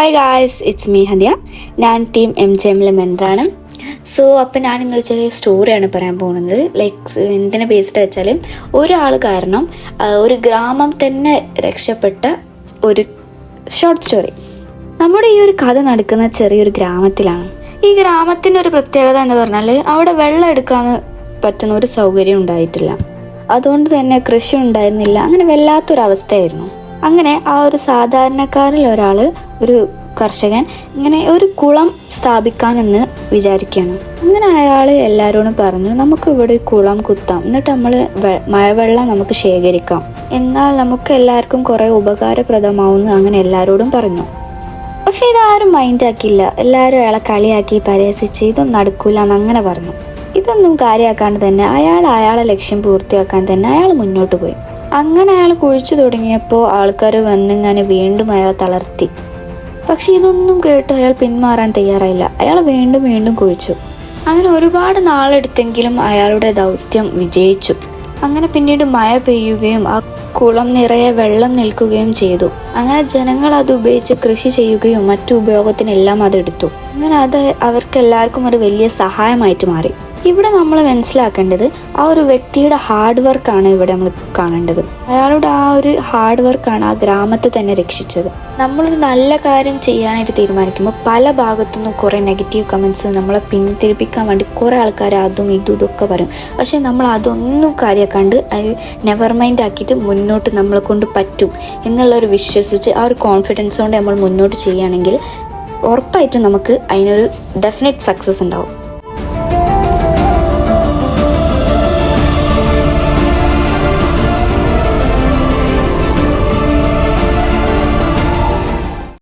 Hi guys, it's me ഹദിയ. ഞാൻ team MJMലെ മെൻറ്ററാണ്. അപ്പോൾ ഞാനിന്ന് ചെറിയ സ്റ്റോറിയാണ് പറയാൻ പോകുന്നത്. എന്തിനെ ബേസ്ഡ് വെച്ചാൽ ഒരാൾ കാരണം ഒരു ഗ്രാമം തന്നെ രക്ഷപ്പെട്ട ഒരു ഷോർട്ട് സ്റ്റോറി. നമ്മുടെ ഈ ഒരു കഥ നടക്കുന്ന ചെറിയൊരു ഗ്രാമത്തിലാണ്. ഈ ഗ്രാമത്തിൻ്റെ ഒരു പ്രത്യേകത എന്ന് പറഞ്ഞാൽ അവിടെ വെള്ളം എടുക്കാൻ പറ്റുന്ന ഒരു സൗകര്യം ഉണ്ടായിട്ടില്ല. അതുകൊണ്ട് തന്നെ കൃഷി ഉണ്ടായിരുന്നില്ല. അങ്ങനെ വല്ലാത്തൊരവസ്ഥയായിരുന്നു. അങ്ങനെ ആ ഒരു സാധാരണക്കാരിൽ ഒരാൾ, ഒരു കർഷകൻ, ഇങ്ങനെ ഒരു കുളം സ്ഥാപിക്കാനെന്ന് വിചാരിക്കുകയാണ്. അങ്ങനെ അയാൾ എല്ലാവരോടും പറഞ്ഞു, നമുക്ക് ഇവിടെ കുളം കുത്താം, എന്നിട്ട് നമ്മൾ മഴവെള്ളം നമുക്ക് ശേഖരിക്കാം, എന്നാൽ നമുക്ക് എല്ലാവർക്കും കുറേ ഉപകാരപ്രദമാവുമെന്ന് അങ്ങനെ എല്ലാവരോടും പറഞ്ഞു. പക്ഷെ ഇതാരും മൈൻഡാക്കിയില്ല. എല്ലാവരും അയാളെ കളിയാക്കി പരിഹസിച്ച് ഇതൊന്നും നടക്കൂല എന്നങ്ങനെ പറഞ്ഞു. ഇതൊന്നും കാര്യമാക്കാണ്ട് തന്നെ അയാളെ ലക്ഷ്യം പൂർത്തിയാക്കാൻ തന്നെ അയാൾ മുന്നോട്ട് പോയി. അങ്ങനെ അയാൾ കുഴിച്ചു തുടങ്ങിയപ്പോൾ ആൾക്കാർ വന്നിങ്ങനെ വീണ്ടും അയാളെ തളർത്തി. പക്ഷെ ഇതൊന്നും കേട്ട് അയാൾ പിന്മാറാൻ തയ്യാറായില്ല. അയാൾ വീണ്ടും വീണ്ടും കുഴിച്ചു. അങ്ങനെ ഒരുപാട് നാളെടുത്തെങ്കിലും അയാളുടെ ദൗത്യം വിജയിച്ചു. അങ്ങനെ പിന്നീട് മഴ പെയ്യുകയും ആ കുളം നിറയെ വെള്ളം നിൽക്കുകയും ചെയ്തു. അങ്ങനെ ജനങ്ങൾ അത് ഉപയോഗിച്ച് കൃഷി ചെയ്യുകയും മറ്റു ഉപയോഗത്തിനെല്ലാം അതെടുത്തു. അങ്ങനെ അത് അവർക്കെല്ലാവർക്കും ഒരു വലിയ സഹായമായിട്ട് മാറി. ഇവിടെ നമ്മൾ മനസ്സിലാക്കേണ്ടത് ആ ഒരു വ്യക്തിയുടെ ഹാർഡ് വർക്കാണ് ഇവിടെ നമ്മൾ കാണേണ്ടത്. അയാളുടെ ആ ഒരു ഹാർഡ് വർക്കാണ് ആ ഗ്രാമത്തെ തന്നെ രക്ഷിച്ചത്. നമ്മളൊരു നല്ല കാര്യം ചെയ്യാനായിട്ട് തീരുമാനിക്കുമ്പോൾ പല ഭാഗത്തുനിന്നും കുറേ നെഗറ്റീവ് കമൻസ് നമ്മളെ പിന്തിരിപ്പിക്കാൻ വേണ്ടി കുറേ ആൾക്കാർ അതും ഇതൊക്കെ പറയും. പക്ഷെ നമ്മൾ അതൊന്നും കാര്യമാക്കാണ്ട് അത് നെവർ മൈൻഡ് ആക്കിയിട്ട് മുന്നോട്ട് നമ്മളെ കൊണ്ട് പറ്റും എന്നുള്ളൊരു വിശ്വസിച്ച് ആ ഒരു കോൺഫിഡൻസ് കൊണ്ട് നമ്മൾ മുന്നോട്ട് ചെയ്യുകയാണെങ്കിൽ ഉറപ്പായിട്ടും നമുക്ക് അതിനൊരു ഡെഫിനറ്റ് സക്സസ് ഉണ്ടാവും.